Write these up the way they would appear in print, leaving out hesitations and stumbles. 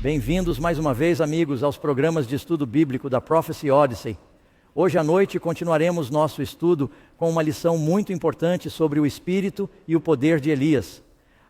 Bem-vindos mais uma vez, amigos, aos programas de estudo bíblico da Prophecy Odyssey. Hoje à noite continuaremos nosso estudo com uma lição muito importante sobre o espírito e o poder de Elias.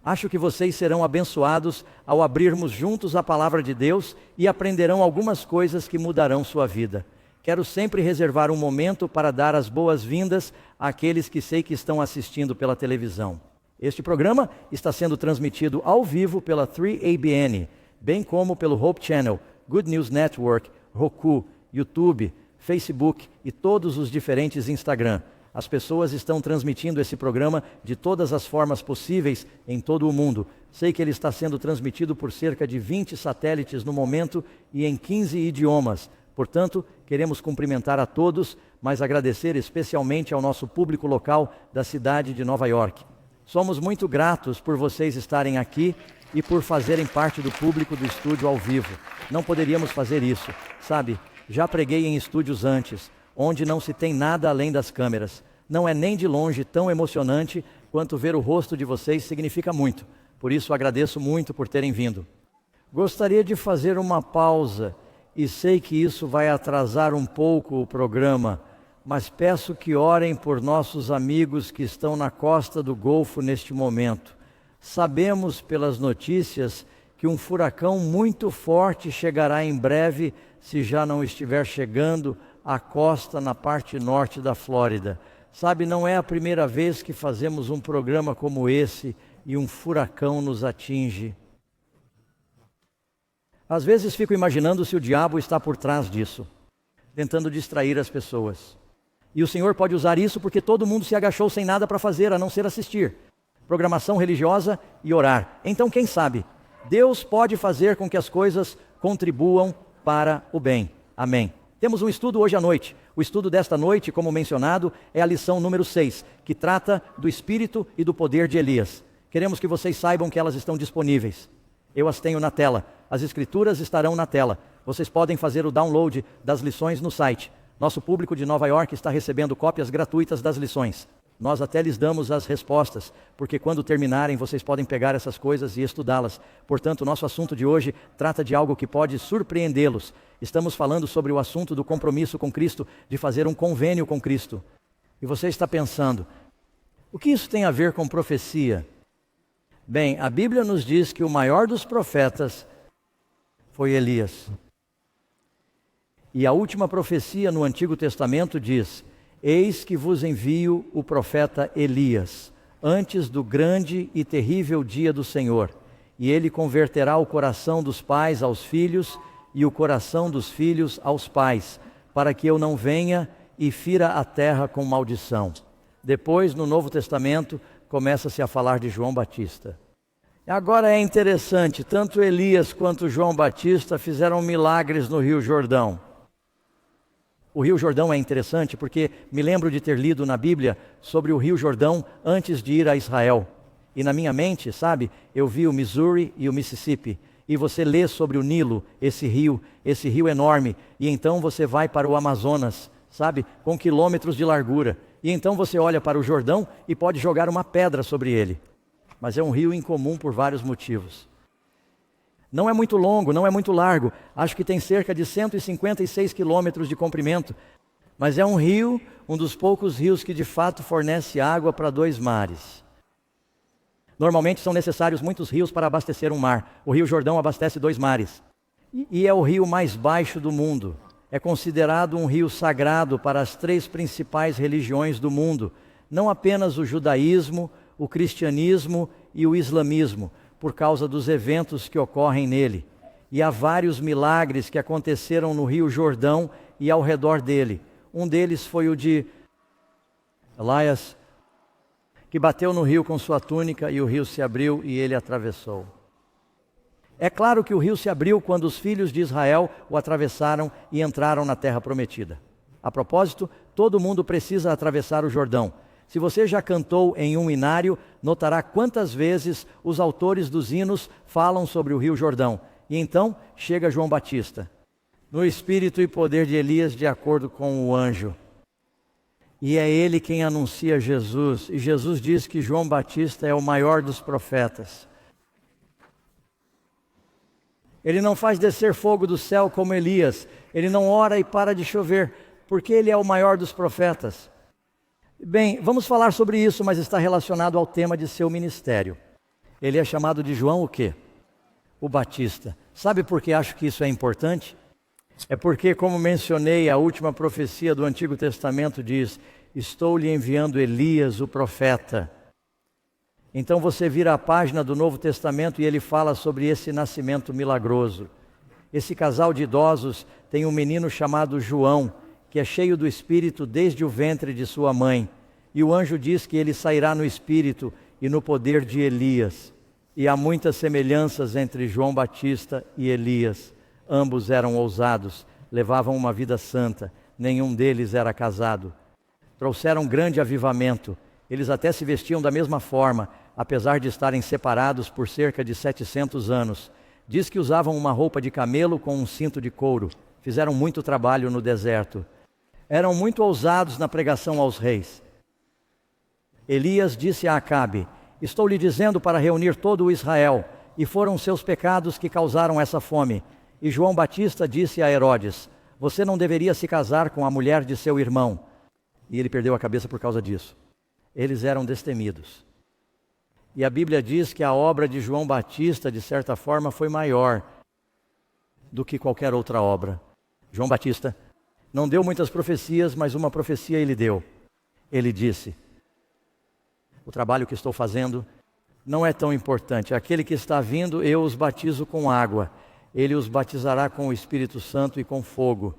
Acho que vocês serão abençoados ao abrirmos juntos a palavra de Deus e aprenderão algumas coisas que mudarão sua vida. Quero sempre reservar um momento para dar as boas-vindas àqueles que sei que estão assistindo pela televisão. Este programa está sendo transmitido ao vivo pela 3ABN, bem como pelo Hope Channel, Good News Network, Roku, YouTube, Facebook e todos os diferentes Instagram. As pessoas estão transmitindo esse programa de todas as formas possíveis em todo o mundo. Sei que ele está sendo transmitido por cerca de 20 satélites no momento e em 15 idiomas. Portanto, queremos cumprimentar a todos, mas agradecer especialmente ao nosso público local da cidade de Nova York. Somos muito gratos por vocês estarem aqui e por fazerem parte do público do estúdio ao vivo. Não poderíamos fazer isso, sabe? Já preguei em estúdios antes, onde não se tem nada além das câmeras. Não é nem de longe tão emocionante quanto ver o rosto de vocês significa muito. Por isso agradeço muito por terem vindo. Gostaria de fazer uma pausa e sei que isso vai atrasar um pouco o programa, mas peço que orem por nossos amigos que estão na costa do Golfo neste momento. Sabemos pelas notícias que um furacão muito forte chegará em breve, se já não estiver chegando, à costa na parte norte da Flórida. Sabe, não é a primeira vez que fazemos um programa como esse e um furacão nos atinge. Às vezes fico imaginando se o diabo está por trás disso, tentando distrair as pessoas. E o Senhor pode usar isso porque todo mundo se agachou sem nada para fazer, a não ser assistir. Programação religiosa e orar. Então, quem sabe, Deus pode fazer com que as coisas contribuam para o bem. Amém. Temos um estudo hoje à noite. O estudo desta noite, como mencionado, é a lição número 6, que trata do espírito e do poder de Elias. Queremos que vocês saibam que elas estão disponíveis. Eu as tenho na tela. As escrituras estarão na tela. Vocês podem fazer o download das lições no site. Nosso público de Nova York está recebendo cópias gratuitas das lições. Nós até lhes damos as respostas, porque quando terminarem vocês podem pegar essas coisas e estudá-las. Portanto, nosso assunto de hoje trata de algo que pode surpreendê-los. Estamos falando sobre o assunto do compromisso com Cristo, de fazer um convênio com Cristo. E você está pensando, o que isso tem a ver com profecia? Bem, a Bíblia nos diz que o maior dos profetas foi Elias. E a última profecia no Antigo Testamento diz: eis que vos envio o profeta Elias, antes do grande e terrível dia do Senhor. E ele converterá o coração dos pais aos filhos e o coração dos filhos aos pais, para que eu não venha e fira a terra com maldição. Depois, no Novo Testamento, começa-se a falar de João Batista. Agora é interessante, tanto Elias quanto João Batista fizeram milagres no Rio Jordão. O Rio Jordão é interessante porque me lembro de ter lido na Bíblia sobre o Rio Jordão antes de ir a Israel. E na minha mente, sabe, eu vi o Missouri e o Mississippi. E você lê sobre o Nilo, esse rio enorme. E então você vai para o Amazonas, sabe, com quilômetros de largura. E então você olha para o Jordão e pode jogar uma pedra sobre ele. Mas é um rio incomum por vários motivos. Não é muito longo, não é muito largo. Acho que tem cerca de 156 quilômetros de comprimento. Mas é um rio, um dos poucos rios que de fato fornece água para 2 mares. Normalmente são necessários muitos rios para abastecer um mar. O Rio Jordão abastece 2 mares. E é o rio mais baixo do mundo. É considerado um rio sagrado para as 3 principais religiões do mundo. Não apenas o judaísmo, o cristianismo e o islamismo, por causa dos eventos que ocorrem nele. E há vários milagres que aconteceram no Rio Jordão e ao redor dele. Um deles foi o de Elias, que bateu no rio com sua túnica e o rio se abriu e ele atravessou. É claro que o rio se abriu quando os filhos de Israel o atravessaram e entraram na terra prometida. A propósito, todo mundo precisa atravessar o Jordão. Se você já cantou em um inário, notará quantas vezes os autores dos hinos falam sobre o Rio Jordão. E então chega João Batista, no espírito e poder de Elias, de acordo com o anjo. E é ele quem anuncia Jesus. E Jesus diz que João Batista é o maior dos profetas. Ele não faz descer fogo do céu como Elias. Ele não ora e para de chover, porque ele é o maior dos profetas. Bem, vamos falar sobre isso, mas está relacionado ao tema de seu ministério. Ele é chamado de João o quê? O Batista. Sabe por que acho que isso é importante? É porque, como mencionei, a última profecia do Antigo Testamento diz: estou lhe enviando Elias, o profeta. Então você vira a página do Novo Testamento e ele fala sobre esse nascimento milagroso. Esse casal de idosos tem um menino chamado João, que é cheio do Espírito desde o ventre de sua mãe. E o anjo diz que ele sairá no Espírito e no poder de Elias. E há muitas semelhanças entre João Batista e Elias. Ambos eram ousados, levavam uma vida santa, nenhum deles era casado. Trouxeram grande avivamento, eles até se vestiam da mesma forma, apesar de estarem separados por cerca de 700 anos. Diz que usavam uma roupa de camelo com um cinto de couro, fizeram muito trabalho no deserto. Eram muito ousados na pregação aos reis. Elias disse a Acabe: estou lhe dizendo para reunir todo o Israel, e foram seus pecados que causaram essa fome. E João Batista disse a Herodes: você não deveria se casar com a mulher de seu irmão. E ele perdeu a cabeça por causa disso. Eles eram destemidos. E a Bíblia diz que a obra de João Batista, de certa forma, foi maior do que qualquer outra obra. João Batista não deu muitas profecias, mas uma profecia ele deu. Ele disse: o trabalho que estou fazendo não é tão importante. Aquele que está vindo, eu os batizo com água. Ele os batizará com o Espírito Santo e com fogo.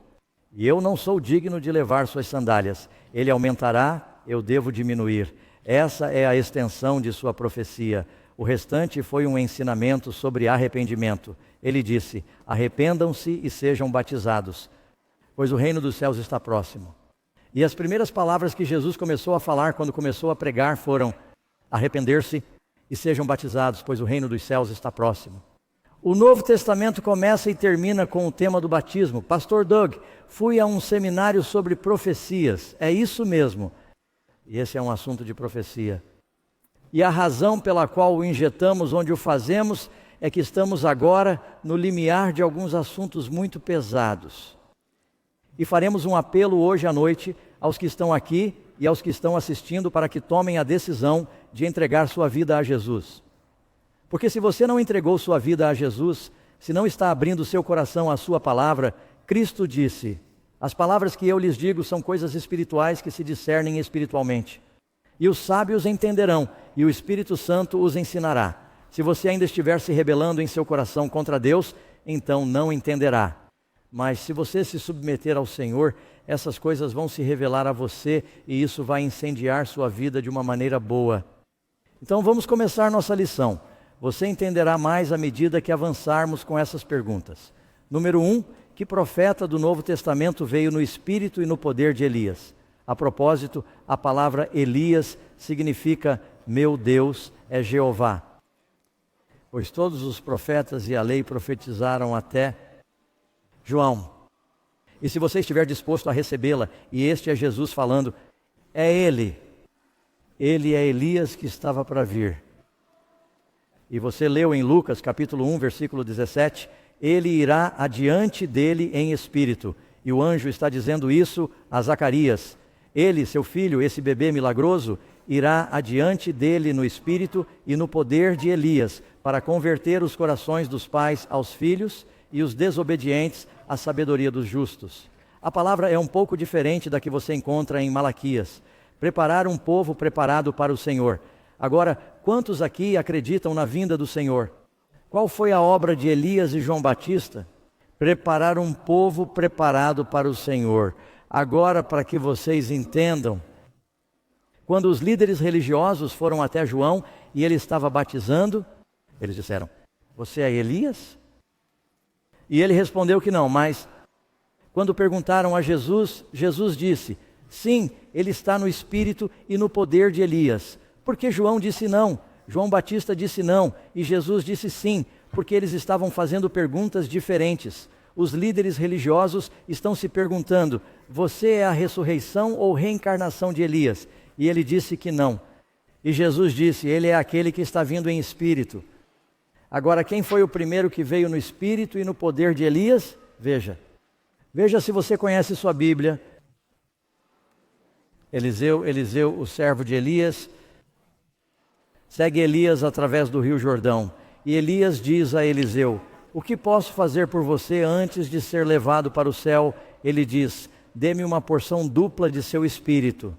E eu não sou digno de levar suas sandálias. Ele aumentará, eu devo diminuir. Essa é a extensão de sua profecia. O restante foi um ensinamento sobre arrependimento. Ele disse: arrependam-se e sejam batizados, pois o reino dos céus está próximo. E as primeiras palavras que Jesus começou a falar quando começou a pregar foram: arrepender-se e sejam batizados, pois o reino dos céus está próximo. O Novo Testamento começa e termina com o tema do batismo. Pastor Doug, fui a um seminário sobre profecias. É isso mesmo. E esse é um assunto de profecia. E a razão pela qual o injetamos onde o fazemos é que estamos agora no limiar de alguns assuntos muito pesados. E faremos um apelo hoje à noite aos que estão aqui e aos que estão assistindo para que tomem a decisão de entregar sua vida a Jesus. Porque se você não entregou sua vida a Jesus, se não está abrindo seu coração à sua palavra, Cristo disse: as palavras que eu lhes digo são coisas espirituais que se discernem espiritualmente. E os sábios entenderão, e o Espírito Santo os ensinará. Se você ainda estiver se rebelando em seu coração contra Deus, então não entenderá. Mas se você se submeter ao Senhor, essas coisas vão se revelar a você, e isso vai incendiar sua vida de uma maneira boa. Então vamos começar nossa lição. Você entenderá mais à medida que avançarmos com essas perguntas. Número 1, que profeta do Novo Testamento veio no espírito e no poder de Elias? A propósito, a palavra Elias significa meu Deus é Jeová. Pois todos os profetas e a lei profetizaram até João. E se você estiver disposto a recebê-la, e este é Jesus falando, é Ele é Elias que estava para vir. E você leu em Lucas capítulo 1, versículo 17, ele irá adiante dele em espírito. E o anjo está dizendo isso a Zacarias. Ele, seu filho, esse bebê milagroso, irá adiante dele no espírito e no poder de Elias, para converter os corações dos pais aos filhos e os desobedientes à sabedoria dos justos. A palavra é um pouco diferente da que você encontra em Malaquias. Preparar um povo preparado para o Senhor. Agora, quantos aqui acreditam na vinda do Senhor? Qual foi a obra de Elias e João Batista? Preparar um povo preparado para o Senhor. Agora, para que vocês entendam, quando os líderes religiosos foram até João e ele estava batizando, eles disseram: você é Elias? E ele respondeu que não, mas quando perguntaram a Jesus, Jesus disse: sim, ele está no espírito e no poder de Elias. Porque João disse não, João Batista disse não, e Jesus disse sim, porque eles estavam fazendo perguntas diferentes. Os líderes religiosos estão se perguntando: você é a ressurreição ou reencarnação de Elias? E ele disse que não. E Jesus disse: ele é aquele que está vindo em espírito. Agora, quem foi o primeiro que veio no espírito e no poder de Elias? Veja se você conhece sua Bíblia. Eliseu, o servo de Elias, segue Elias através do rio Jordão. E Elias diz a Eliseu: o que posso fazer por você antes de ser levado para o céu? Ele diz: dê-me uma porção dupla de seu espírito.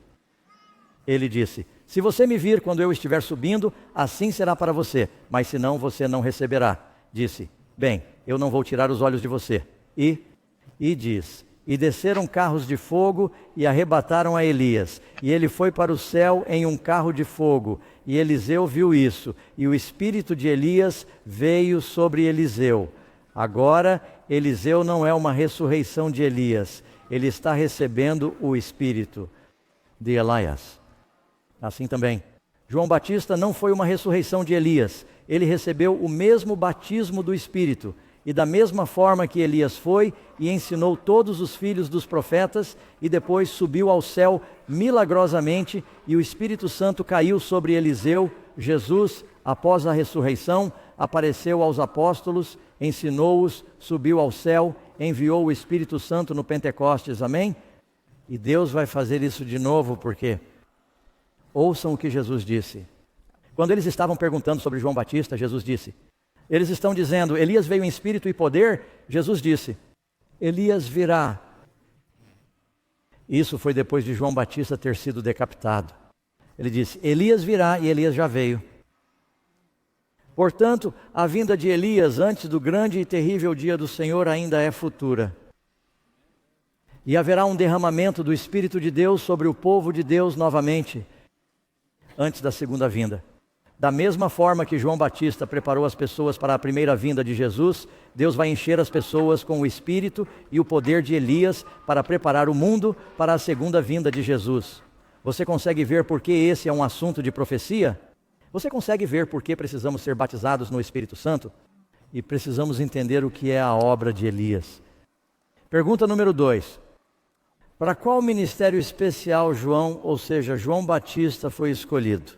Ele disse: se você me vir quando eu estiver subindo, assim será para você, mas senão você não receberá. Disse: bem, eu não vou tirar os olhos de você. E diz: e desceram carros de fogo e arrebataram a Elias. E ele foi para o céu em um carro de fogo. E Eliseu viu isso, e o espírito de Elias veio sobre Eliseu. Agora, Eliseu não é uma ressurreição de Elias, ele está recebendo o espírito de Elias. Assim também, João Batista não foi uma ressurreição de Elias, ele recebeu o mesmo batismo do Espírito. E da mesma forma que Elias foi e ensinou todos os filhos dos profetas, e depois subiu ao céu milagrosamente, e o Espírito Santo caiu sobre Eliseu, Jesus, após a ressurreição, apareceu aos apóstolos, ensinou-os, subiu ao céu, enviou o Espírito Santo no Pentecostes, amém? E Deus vai fazer isso de novo, porque ouçam o que Jesus disse. Quando eles estavam perguntando sobre João Batista, Jesus disse: eles estão dizendo, Elias veio em espírito e poder? Jesus disse: Elias virá. Isso foi depois de João Batista ter sido decapitado. Ele disse: Elias virá, e Elias já veio. Portanto, a vinda de Elias antes do grande e terrível dia do Senhor ainda é futura. E haverá um derramamento do Espírito de Deus sobre o povo de Deus novamente, antes da segunda vinda. Da mesma forma que João Batista preparou as pessoas para a primeira vinda de Jesus, Deus vai encher as pessoas com o Espírito e o poder de Elias para preparar o mundo para a segunda vinda de Jesus. Você consegue ver por que esse é um assunto de profecia? Você consegue ver por que precisamos ser batizados no Espírito Santo? E precisamos entender o que é a obra de Elias. Pergunta número 2. Para qual ministério especial João, ou seja, João Batista, foi escolhido?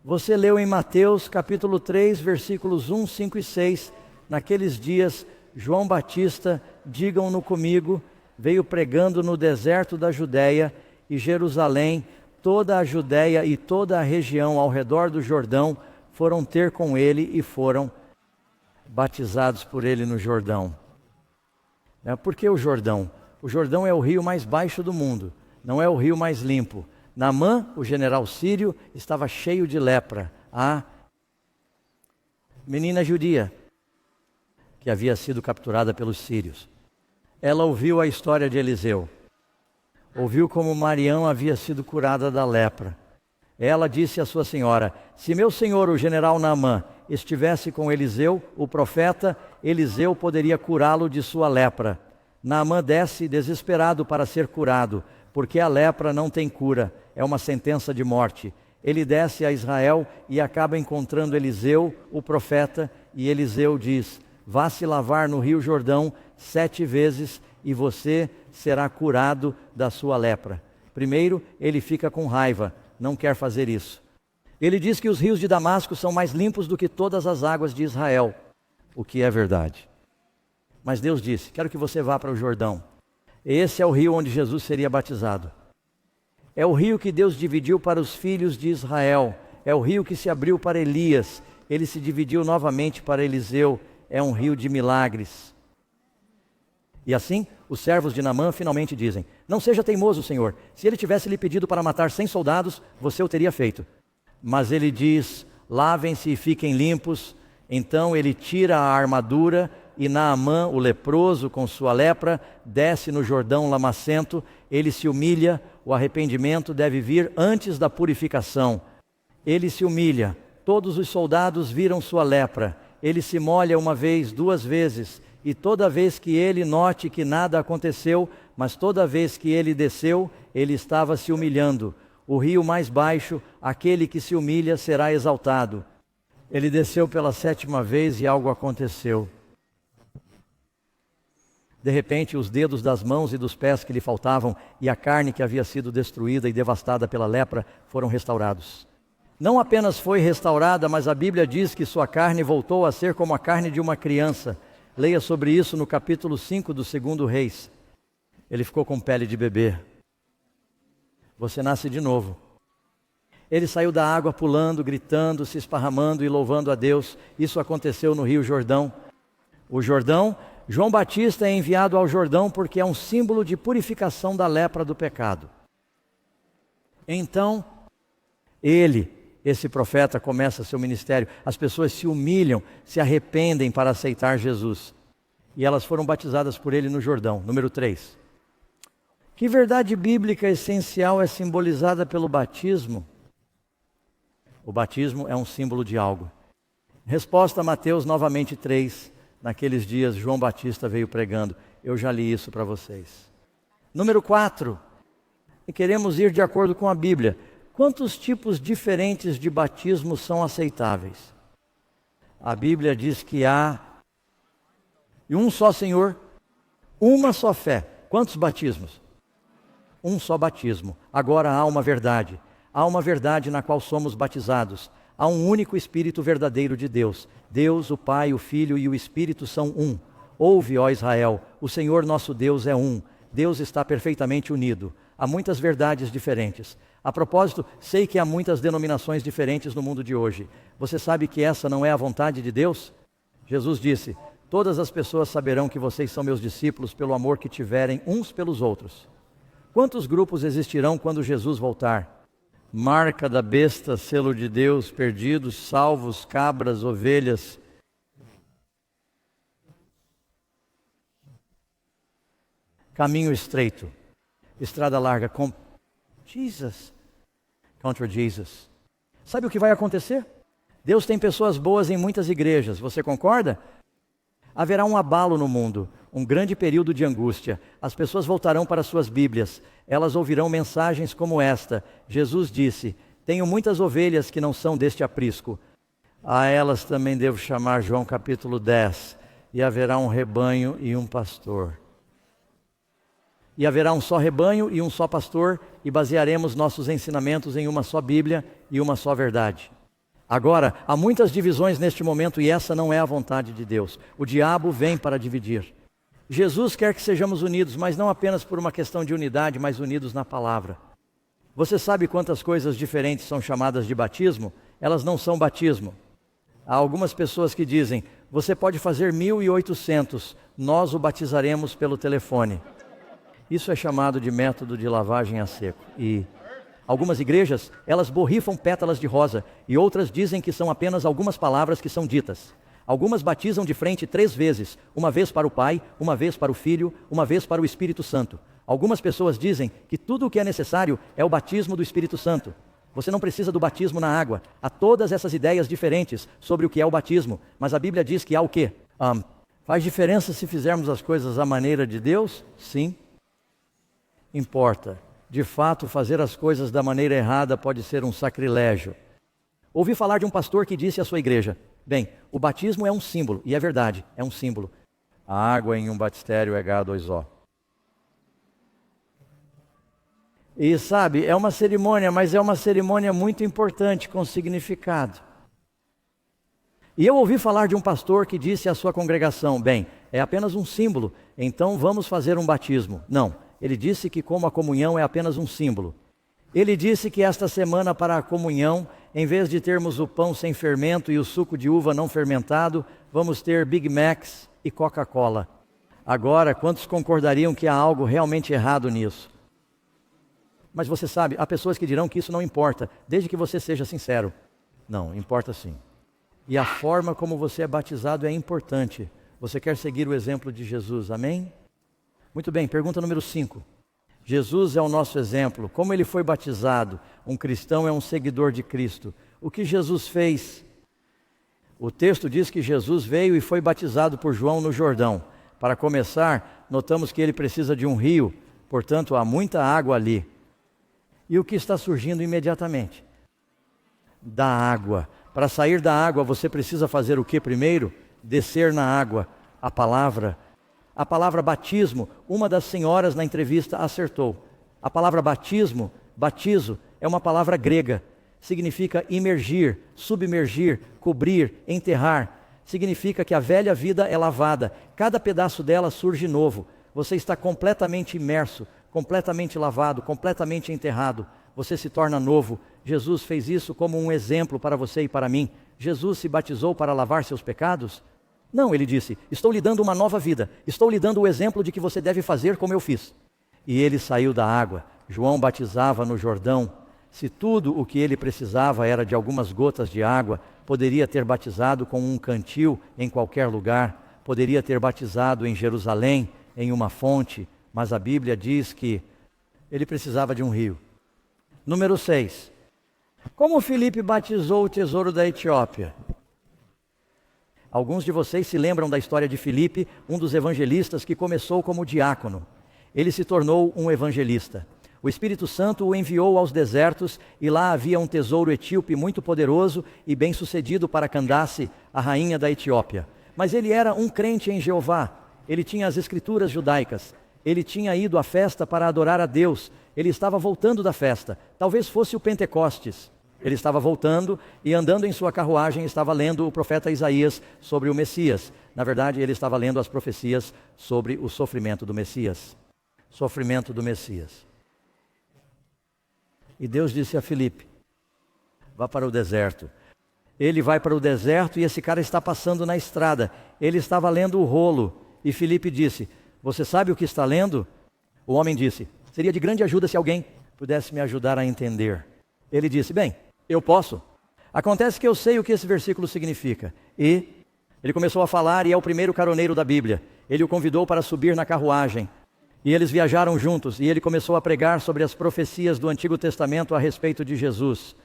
Você leu em Mateus capítulo 3, versículos 1, 5 e 6. Naqueles dias, João Batista, digam-no comigo, veio pregando no deserto da Judéia e Jerusalém. Toda a Judéia e toda a região ao redor do Jordão foram ter com ele e foram batizados por ele no Jordão. Por que o Jordão? O Jordão é o rio mais baixo do mundo, não é o rio mais limpo. Naamã, o general sírio, estava cheio de lepra. A menina judia, que havia sido capturada pelos sírios. Ela ouviu a história de Eliseu. Ouviu como Marião havia sido curada da lepra. Ela disse à sua senhora: se meu senhor, o general Naamã, estivesse com Eliseu, o profeta, Eliseu poderia curá-lo de sua lepra. Naamã desce desesperado para ser curado, porque a lepra não tem cura, é uma sentença de morte. Ele desce a Israel e acaba encontrando Eliseu, o profeta, e Eliseu diz: vá se lavar no rio Jordão 7 vezes e você será curado da sua lepra. Primeiro, ele fica com raiva, não quer fazer isso. Ele diz que os rios de Damasco são mais limpos do que todas as águas de Israel, o que é verdade. Mas Deus disse: quero que você vá para o Jordão. Esse é o rio onde Jesus seria batizado. É o rio que Deus dividiu para os filhos de Israel. É o rio que se abriu para Elias. Ele se dividiu novamente para Eliseu. É um rio de milagres. E assim, os servos de Naamã finalmente dizem: não seja teimoso, Senhor. Se ele tivesse lhe pedido para matar 100 soldados, você o teria feito. Mas ele diz: lavem-se e fiquem limpos. Então ele tira a armadura e Naamã, o leproso, com sua lepra, desce no Jordão lamacento. Ele se humilha. O arrependimento deve vir antes da purificação. Ele se humilha. Todos os soldados viram sua lepra. Ele se molha uma vez, 2 vezes. E toda vez que ele note que nada aconteceu, mas toda vez que ele desceu, ele estava se humilhando. O rio mais baixo, aquele que se humilha, será exaltado. Ele desceu pela 7ª vez e algo aconteceu. De repente, os dedos das mãos e dos pés que lhe faltavam e a carne que havia sido destruída e devastada pela lepra foram restaurados. Não apenas foi restaurada, mas a Bíblia diz que sua carne voltou a ser como a carne de uma criança. Leia sobre isso no capítulo 5 do 2 Reis. Ele ficou com pele de bebê. Você nasce de novo. Ele saiu da água pulando, gritando, se esparramando e louvando a Deus. Isso aconteceu no Rio Jordão. O Jordão, João Batista é enviado ao Jordão porque é um símbolo de purificação da lepra do pecado. Então, esse profeta, começa seu ministério. As pessoas se humilham, se arrependem para aceitar Jesus. E elas foram batizadas por ele no Jordão. Número 3. Que verdade bíblica essencial é simbolizada pelo batismo? O batismo é um símbolo de algo. Resposta a Mateus novamente 3. Naqueles dias João Batista veio pregando. Eu já li isso para vocês. Número 4. E queremos ir de acordo com a Bíblia. Quantos tipos diferentes de batismo são aceitáveis? A Bíblia diz que há um só Senhor, uma só fé. Quantos batismos? Um só batismo. Agora há uma verdade. Há uma verdade na qual somos batizados. Há um único Espírito verdadeiro de Deus. Deus, o Pai, o Filho e o Espírito são um. Ouve, ó Israel, o Senhor nosso Deus é um. Deus está perfeitamente unido. Há muitas verdades diferentes. A propósito, sei que há muitas denominações diferentes no mundo de hoje. Você sabe que essa não é a vontade de Deus? Jesus disse: todas as pessoas saberão que vocês são meus discípulos pelo amor que tiverem uns pelos outros. Quantos grupos existirão quando Jesus voltar? Marca da besta, selo de Deus, perdidos, salvos, cabras, ovelhas. Caminho estreito, estrada larga, contra Jesus. Sabe o que vai acontecer? Deus tem pessoas boas em muitas igrejas, você concorda? Haverá um abalo no mundo, um grande período de angústia. As pessoas voltarão para suas Bíblias. Elas ouvirão mensagens como esta. Jesus disse: tenho muitas ovelhas que não são deste aprisco. A elas também devo chamar, João capítulo 10. E haverá um rebanho e um pastor. E haverá um só rebanho e um só pastor, e basearemos nossos ensinamentos em uma só Bíblia e uma só verdade. Agora, há muitas divisões neste momento e essa não é a vontade de Deus. O diabo vem para dividir. Jesus quer que sejamos unidos, mas não apenas por uma questão de unidade, mas unidos na palavra. Você sabe quantas coisas diferentes são chamadas de batismo? Elas não são batismo. Há algumas pessoas que dizem: você pode fazer 1.800, nós o batizaremos pelo telefone. Isso é chamado de método de lavagem a seco. E algumas igrejas, elas borrifam pétalas de rosa, e outras dizem que são apenas algumas palavras que são ditas. Algumas batizam de frente 3 vezes, uma vez para o Pai, uma vez para o Filho, uma vez para o Espírito Santo. Algumas pessoas dizem que tudo o que é necessário é o batismo do Espírito Santo. Você não precisa do batismo na água. Há todas essas ideias diferentes sobre o que é o batismo, mas a Bíblia diz que há o quê? Faz diferença se fizermos as coisas à maneira de Deus? Sim. Importa. De fato, fazer as coisas da maneira errada pode ser um sacrilégio. Ouvi falar de um pastor que disse à sua igreja: bem, o batismo é um símbolo, e é verdade, é um símbolo. A água em um batistério é H2O. E sabe, é uma cerimônia, mas é uma cerimônia muito importante, com significado. E eu ouvi falar de um pastor que disse à sua congregação: bem, é apenas um símbolo, então vamos fazer um batismo. Não, ele disse que como a comunhão é apenas um símbolo. Ele disse que esta semana para a comunhão, em vez de termos o pão sem fermento e o suco de uva não fermentado, vamos ter Big Macs e Coca-Cola. Agora, quantos concordariam que há algo realmente errado nisso? Mas você sabe, há pessoas que dirão que isso não importa, desde que você seja sincero. Não, importa sim. E a forma como você é batizado é importante. Você quer seguir o exemplo de Jesus, amém? Muito bem, pergunta número 5. Jesus é o nosso exemplo. Como ele foi batizado? Um cristão é um seguidor de Cristo. O que Jesus fez? O texto diz que Jesus veio e foi batizado por João no Jordão. Para começar, notamos que ele precisa de um rio, portanto há muita água ali. E o que está surgindo imediatamente? Da água. Para sair da água, você precisa fazer o que primeiro? Descer na água. A palavra batismo, uma das senhoras na entrevista acertou. A palavra batismo, batizo, é uma palavra grega. significa imergir, submergir, cobrir, enterrar. Significa que a velha vida é lavada, cada pedaço dela surge novo. Você está completamente imerso, completamente lavado, completamente enterrado. Você se torna novo. Jesus fez isso como um exemplo para você e para mim. Jesus se batizou para lavar seus pecados? Não, ele disse, estou lhe dando uma nova vida. Estou lhe dando o exemplo de que você deve fazer como eu fiz. E ele saiu da água. João batizava no Jordão. Se tudo o que ele precisava era de algumas gotas de água, poderia ter batizado com um cantil em qualquer lugar. Poderia ter batizado em Jerusalém, em uma fonte. Mas a Bíblia diz que ele precisava de um rio. Número 6. Como Filipe batizou o tesouro da Etiópia? Alguns de vocês se lembram da história de Filipe, um dos evangelistas que começou como diácono. Ele se tornou um evangelista. O Espírito Santo o enviou aos desertos e lá havia um tesouro etíope muito poderoso e bem-sucedido para Candace, a rainha da Etiópia. Mas ele era um crente em Jeová. Ele tinha as escrituras judaicas. Ele tinha ido à festa para adorar a Deus. Ele estava voltando da festa. Talvez fosse o Pentecostes. Ele estava voltando e andando em sua carruagem estava lendo o profeta Isaías sobre o Messias. Na verdade, ele estava lendo as profecias sobre o sofrimento do Messias. Sofrimento do Messias. E Deus disse a Filipe, vá para o deserto. Ele vai para o deserto e esse cara está passando na estrada. Ele estava lendo o rolo e Filipe disse, você sabe o que está lendo? O homem disse, seria de grande ajuda se alguém pudesse me ajudar a entender. Ele disse, bem, eu posso. Acontece que eu sei o que esse versículo significa. E ele começou a falar e é o primeiro caroneiro da Bíblia. Ele o convidou para subir na carruagem. E eles viajaram juntos e ele começou a pregar sobre as profecias do Antigo Testamento a respeito de Jesus,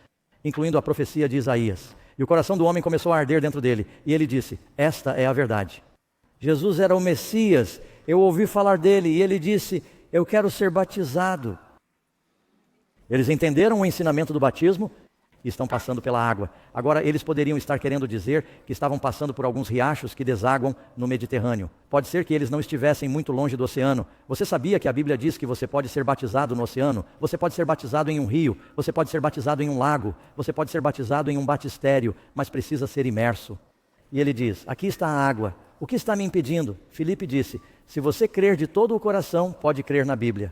incluindo a profecia de Isaías. E o coração do homem começou a arder dentro dele. E ele disse, esta é a verdade. Jesus era o Messias, eu ouvi falar dele e ele disse, eu quero ser batizado. Eles entenderam o ensinamento do batismo e estão passando pela água. Agora, eles poderiam estar querendo dizer que estavam passando por alguns riachos que desaguam no Mediterrâneo. Pode ser que eles não estivessem muito longe do oceano. Você sabia que a Bíblia diz que você pode ser batizado no oceano? Você pode ser batizado em um rio, você pode ser batizado em um lago, você pode ser batizado em um batistério, mas precisa ser imerso. E ele diz, aqui está a água. O que está me impedindo? Filipe disse, se você crer de todo o coração, pode crer na Bíblia.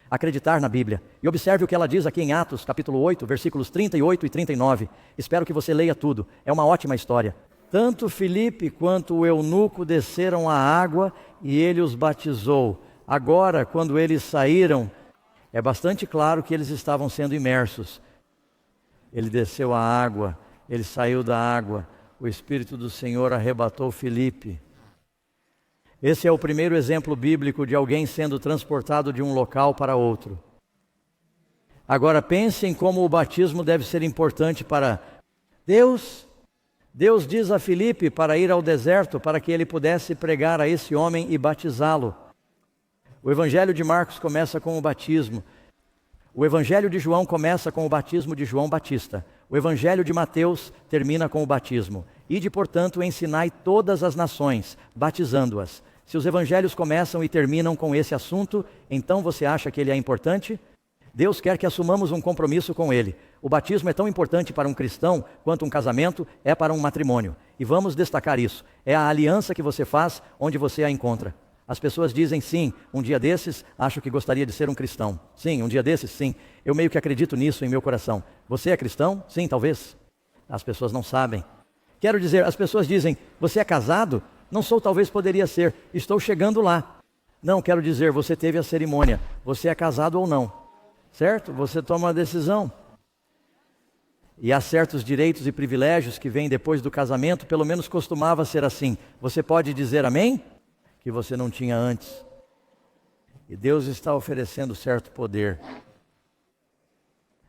Acreditar na Bíblia. E observe o que ela diz aqui em Atos, capítulo 8, versículos 38 e 39. Espero que você leia tudo. É uma ótima história. Tanto Filipe quanto o eunuco desceram à água e ele os batizou. Agora, quando eles saíram, é bastante claro que eles estavam sendo imersos. Ele desceu à água, ele saiu da água. O Espírito do Senhor arrebatou Filipe. Esse é o primeiro exemplo bíblico de alguém sendo transportado de um local para outro. Agora pensem como o batismo deve ser importante para Deus. Deus diz a Filipe para ir ao deserto para que ele pudesse pregar a esse homem e batizá-lo. O Evangelho de Marcos começa com o batismo. O Evangelho de João começa com o batismo de João Batista. O Evangelho de Mateus termina com o batismo. Ide, portanto, ensinai todas as nações, batizando-as. Se os evangelhos começam e terminam com esse assunto, então você acha que ele é importante? Deus quer que assumamos um compromisso com ele. O batismo é tão importante para um cristão quanto um casamento é para um matrimônio. E vamos destacar isso. É a aliança que você faz onde você a encontra. As pessoas dizem, sim, um dia desses acho que gostaria de ser um cristão. Sim, um dia desses, sim. Eu meio que acredito nisso em meu coração. Você é cristão? Sim, talvez. As pessoas não sabem. Quero dizer, as pessoas dizem, você é casado? Não sou, talvez poderia ser. Estou chegando lá. Não, quero dizer, você teve a cerimônia. Você é casado ou não. Certo? Você toma uma decisão. E há certos direitos e privilégios que vêm depois do casamento, pelo menos costumava ser assim. Você pode dizer amém? Que você não tinha antes. E Deus está oferecendo certo poder.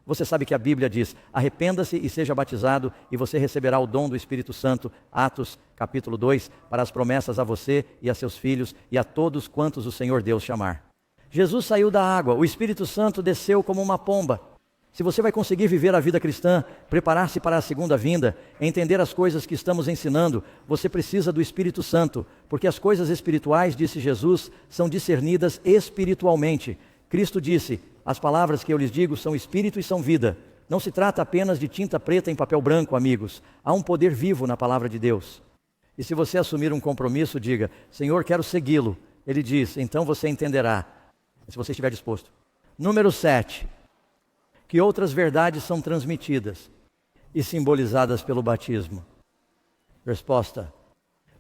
Você sabe que a Bíblia diz, arrependa-se e seja batizado e você receberá o dom do Espírito Santo, Atos capítulo 2, para as promessas a você e a seus filhos e a todos quantos o Senhor Deus chamar. Jesus saiu da água, o Espírito Santo desceu como uma pomba. Se você vai conseguir viver a vida cristã, preparar-se para a segunda vinda, entender as coisas que estamos ensinando, você precisa do Espírito Santo, porque as coisas espirituais, disse Jesus, são discernidas espiritualmente. Cristo disse, as palavras que eu lhes digo são espírito e são vida. Não se trata apenas de tinta preta em papel branco, amigos. Há um poder vivo na palavra de Deus. E se você assumir um compromisso, diga: Senhor, quero segui-lo. Ele diz: então você entenderá, se você estiver disposto. Número 7. Que outras verdades são transmitidas e simbolizadas pelo batismo? Resposta: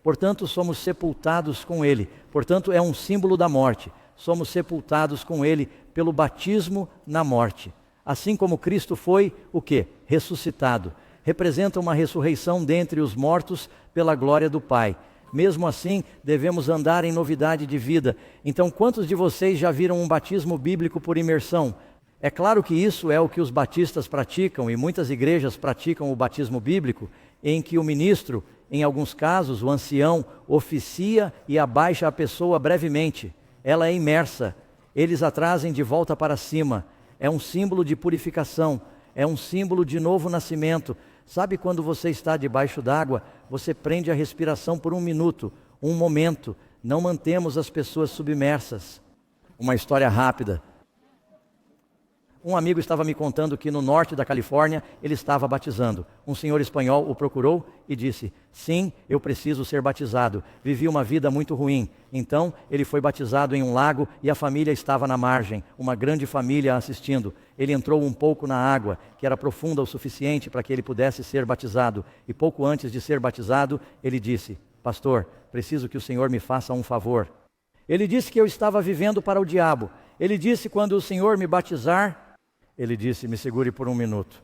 portanto, somos sepultados com Ele. Portanto, é um símbolo da morte. Somos sepultados com Ele pelo batismo na morte. Assim como Cristo foi, o quê? Ressuscitado. Representa uma ressurreição dentre os mortos pela glória do Pai. Mesmo assim, devemos andar em novidade de vida. Então, quantos de vocês já viram um batismo bíblico por imersão? É claro que isso é o que os batistas praticam, e muitas igrejas praticam o batismo bíblico, em que o ministro, em alguns casos, o ancião, oficia e abaixa a pessoa brevemente. Ela é imersa. Eles a trazem de volta para cima. É um símbolo de purificação. É um símbolo de novo nascimento. Sabe quando você está debaixo d'água, você prende a respiração por um minuto, um momento. Não mantemos as pessoas submersas. Uma história rápida. Um amigo estava me contando que no norte da Califórnia ele estava batizando. Um senhor espanhol o procurou e disse: sim, eu preciso ser batizado. Vivi uma vida muito ruim. Então ele foi batizado em um lago e a família estava na margem, uma grande família assistindo. Ele entrou um pouco na água, que era profunda o suficiente para que ele pudesse ser batizado. E pouco antes de ser batizado, ele disse: pastor, preciso que o senhor me faça um favor. Ele disse que eu estava vivendo para o diabo. Ele disse: quando o senhor me batizar... Ele disse: me segure por um minuto.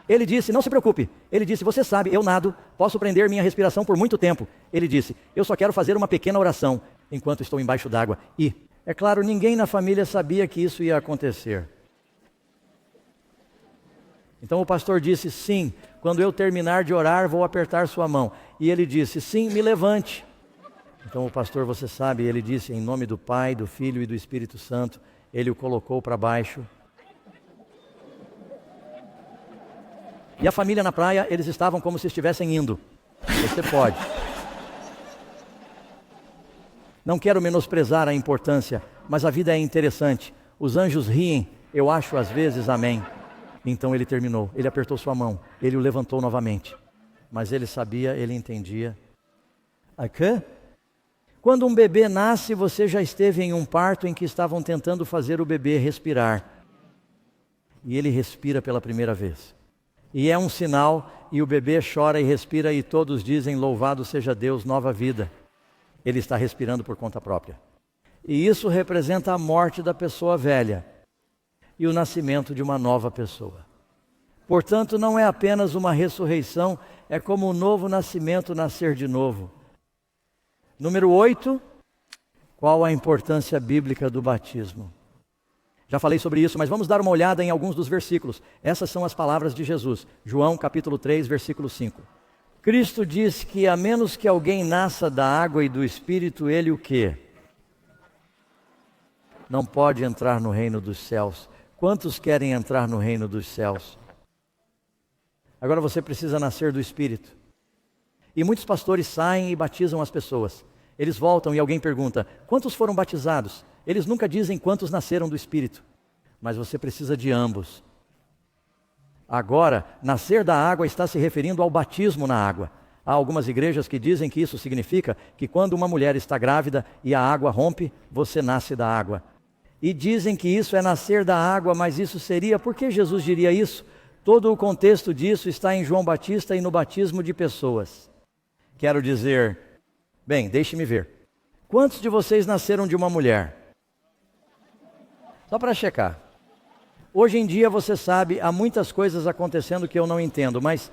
Ele disse: não se preocupe. Ele disse: você sabe, eu nado, posso prender minha respiração por muito tempo. Ele disse: eu só quero fazer uma pequena oração enquanto estou embaixo d'água. E, é claro, ninguém na família sabia que isso ia acontecer. Então o pastor disse: sim, quando eu terminar de orar, vou apertar sua mão. E ele disse: sim, me levante. Então o pastor, você sabe, ele disse: em nome do Pai, do Filho e do Espírito Santo. Ele o colocou para baixo. E a família na praia, eles estavam como se estivessem indo. Você pode. Não quero menosprezar a importância, mas a vida é interessante. Os anjos riem, eu acho às vezes, amém. Então ele terminou, ele apertou sua mão, ele o levantou novamente. Mas ele sabia, ele entendia. Aqui? Quando um bebê nasce, você já esteve em um parto em que estavam tentando fazer o bebê respirar. E ele respira pela primeira vez. E é um sinal, e o bebê chora e respira, e todos dizem: louvado seja Deus, nova vida. Ele está respirando por conta própria. E isso representa a morte da pessoa velha e o nascimento de uma nova pessoa. Portanto, não é apenas uma ressurreição, é como um novo nascimento, nascer de novo. Número 8, qual a importância bíblica do batismo? Já falei sobre isso, mas vamos dar uma olhada em alguns dos versículos. Essas são as palavras de Jesus. João capítulo 3, versículo 5. Cristo disse que a menos que alguém nasça da água e do Espírito, ele o quê? Não pode entrar no reino dos céus. Quantos querem entrar no reino dos céus? Agora você precisa nascer do Espírito. E muitos pastores saem e batizam as pessoas. Eles voltam e alguém pergunta: quantos foram batizados? Eles nunca dizem quantos nasceram do Espírito. Mas você precisa de ambos. Agora, nascer da água está se referindo ao batismo na água. Há algumas igrejas que dizem que isso significa que quando uma mulher está grávida e a água rompe, você nasce da água. E dizem que isso é nascer da água, mas isso seria... Por que Jesus diria isso? Todo o contexto disso está em João Batista e no batismo de pessoas. Quero dizer... Bem, deixe-me ver. Quantos de vocês nasceram de uma mulher? Só para checar. Hoje em dia, você sabe, há muitas coisas acontecendo que eu não entendo, mas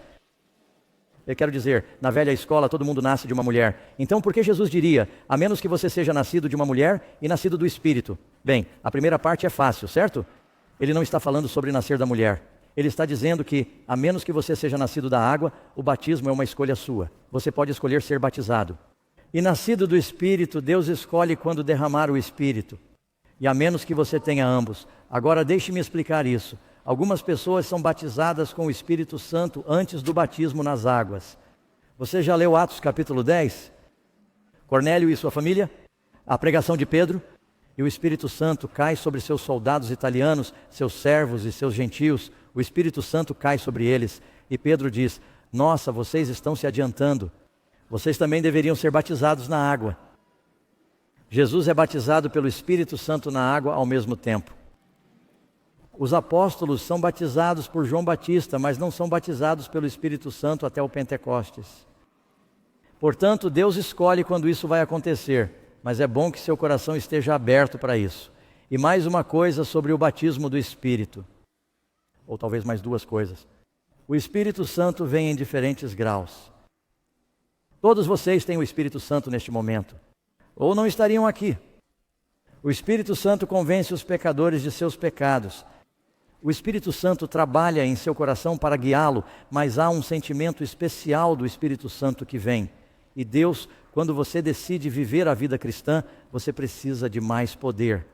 eu quero dizer, na velha escola todo mundo nasce de uma mulher. Então por que Jesus diria, a menos que você seja nascido de uma mulher e nascido do Espírito? Bem, a primeira parte é fácil, certo? Ele não está falando sobre nascer da mulher. Ele está dizendo que, a menos que você seja nascido da água, o batismo é uma escolha sua. Você pode escolher ser batizado. E nascido do Espírito, Deus escolhe quando derramar o Espírito. E a menos que você tenha ambos. Agora deixe-me explicar isso. Algumas pessoas são batizadas com o Espírito Santo antes do batismo nas águas. Você já leu Atos capítulo 10? Cornélio e sua família? A pregação de Pedro? e o Espírito Santo cai sobre seus soldados italianos, seus servos e seus gentios, o Espírito Santo cai sobre eles. E Pedro diz: nossa, vocês estão se adiantando. Vocês também deveriam ser batizados na água. Jesus é batizado pelo Espírito Santo na água ao mesmo tempo. Os apóstolos são batizados por João Batista, mas não são batizados pelo Espírito Santo até o Pentecostes. Portanto, Deus escolhe quando isso vai acontecer, mas é bom que seu coração esteja aberto para isso. E mais uma coisa sobre o batismo do Espírito, ou talvez mais duas coisas. O Espírito Santo vem em diferentes graus. Todos vocês têm o Espírito Santo neste momento, ou não estariam aqui. O Espírito Santo convence os pecadores de seus pecados. O Espírito Santo trabalha em seu coração para guiá-lo, mas há um sentimento especial do Espírito Santo que vem. E Deus, quando você decide viver a vida cristã, você precisa de mais poder.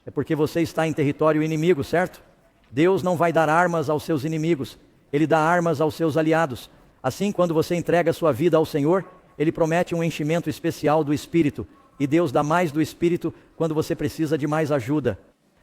É porque você está em território inimigo, certo? Deus não vai dar armas aos seus inimigos, Ele dá armas aos seus aliados. Assim, quando você entrega sua vida ao Senhor, Ele promete um enchimento especial do Espírito. E Deus dá mais do Espírito quando você precisa de mais ajuda.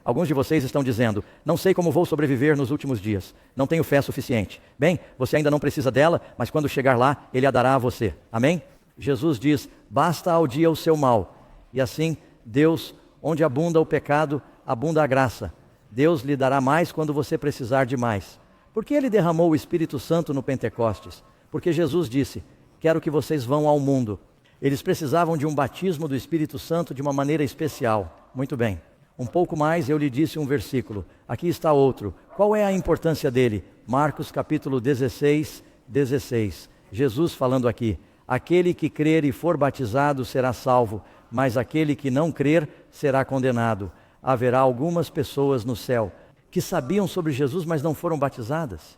Alguns de vocês estão dizendo: não sei como vou sobreviver nos últimos dias, não tenho fé suficiente. Bem, você ainda não precisa dela, mas quando chegar lá, Ele a dará a você. Amém? Jesus diz: basta ao dia o seu mal. E assim, Deus, onde abunda o pecado, abunda a graça. Deus lhe dará mais quando você precisar de mais. Por que Ele derramou o Espírito Santo no Pentecostes? Porque Jesus disse: quero que vocês vão ao mundo. Eles precisavam de um batismo do Espírito Santo de uma maneira especial. Muito bem. Um pouco mais eu lhe disse um versículo. Aqui está outro. Qual é a importância dele? Marcos capítulo 16, 16. Jesus falando aqui: aquele que crer e for batizado será salvo, mas aquele que não crer será condenado. Haverá algumas pessoas no céu que sabiam sobre Jesus, mas não foram batizadas.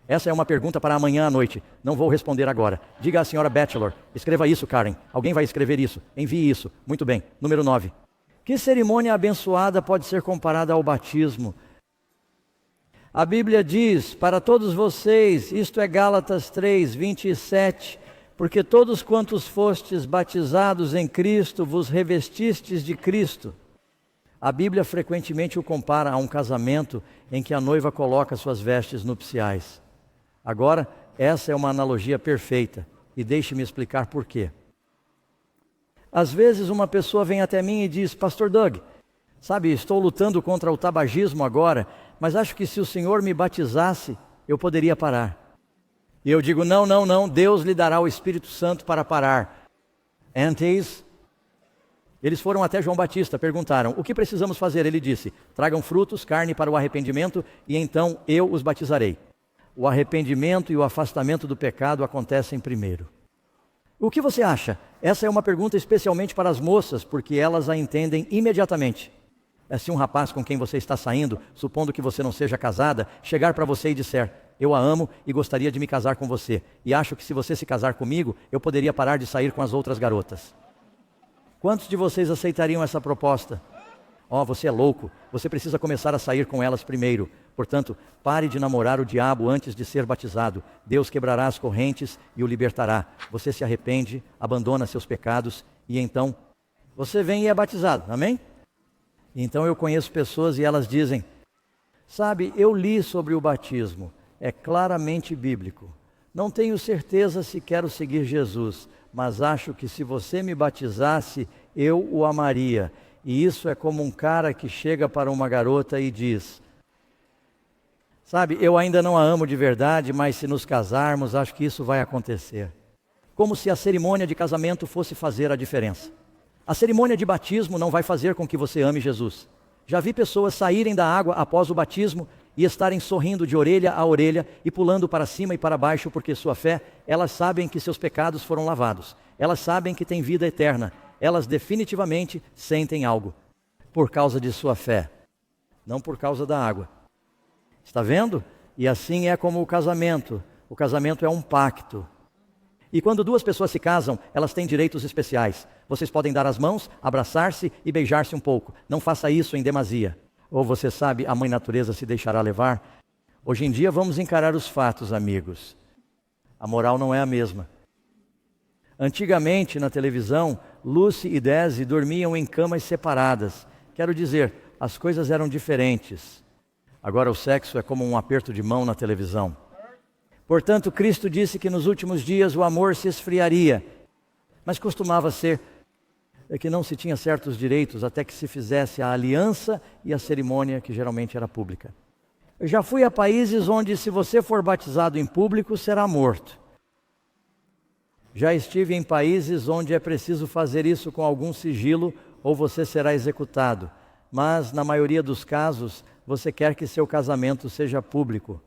Essa é uma pergunta para amanhã à noite. Não vou responder agora. Diga à senhora Bachelor: escreva isso, Karen. Alguém vai escrever isso. Envie isso. Muito bem. Número 9. Que cerimônia abençoada pode ser comparada ao batismo? A Bíblia diz para todos vocês, isto é Gálatas 3, 27, porque todos quantos fostes batizados em Cristo, vos revestistes de Cristo. A Bíblia frequentemente o compara a um casamento em que a noiva coloca suas vestes nupciais. Agora, essa é uma analogia perfeita, e deixe-me explicar por quê. Às vezes uma pessoa vem até mim e diz: Pastor Doug, sabe, estou lutando contra o tabagismo agora, mas acho que se o Senhor me batizasse, eu poderia parar. E eu digo: não, não, não, Deus lhe dará o Espírito Santo para parar. Antes, eles foram até João Batista, perguntaram: o que precisamos fazer? Ele disse: tragam frutos, carne para o arrependimento, e então eu os batizarei. O arrependimento e o afastamento do pecado acontecem primeiro. O que você acha? Essa é uma pergunta especialmente para as moças, porque elas a entendem imediatamente. É se um rapaz com quem você está saindo, supondo que você não seja casada, chegar para você e disser: eu a amo e gostaria de me casar com você, e acho que se você se casar comigo, eu poderia parar de sair com as outras garotas. Quantos de vocês aceitariam essa proposta? Você é louco, você precisa começar a sair com elas primeiro. Portanto, pare de namorar o diabo antes de ser batizado. Deus quebrará as correntes e o libertará. Você se arrepende, abandona seus pecados e então você vem e é batizado. Amém? Então eu conheço pessoas e elas dizem: sabe, eu li sobre o batismo, é claramente bíblico. Não tenho certeza se quero seguir Jesus, mas acho que se você me batizasse, eu o amaria. E isso é como um cara que chega para uma garota e diz: sabe, eu ainda não a amo de verdade, mas se nos casarmos, acho que isso vai acontecer. Como se a cerimônia de casamento fosse fazer a diferença. A cerimônia de batismo não vai fazer com que você ame Jesus. Já vi pessoas saírem da água após o batismo e estarem sorrindo de orelha a orelha e pulando para cima e para baixo porque sua fé, elas sabem que seus pecados foram lavados. Elas sabem que têm vida eterna. Elas definitivamente sentem algo por causa de sua fé, não por causa da água. Está vendo? E assim é como o casamento. O casamento é um pacto. E quando duas pessoas se casam, elas têm direitos especiais. Vocês podem dar as mãos, abraçar-se e beijar-se um pouco. Não faça isso em demasia. Ou você sabe, a mãe natureza se deixará levar. Hoje em dia vamos encarar os fatos, amigos. A moral não é a mesma. Antigamente, na televisão, Lucy e Daisy dormiam em camas separadas. Quero dizer, as coisas eram diferentes. Agora o sexo é como um aperto de mão na televisão. Portanto, Cristo disse que nos últimos dias o amor se esfriaria, mas costumava ser que não se tinha certos direitos até que se fizesse a aliança e a cerimônia, que geralmente era pública. Eu já fui a países onde, se você for batizado em público, será morto. Já estive em países onde é preciso fazer isso com algum sigilo ou você será executado. Mas, na maioria dos casos, você quer que seu casamento seja público.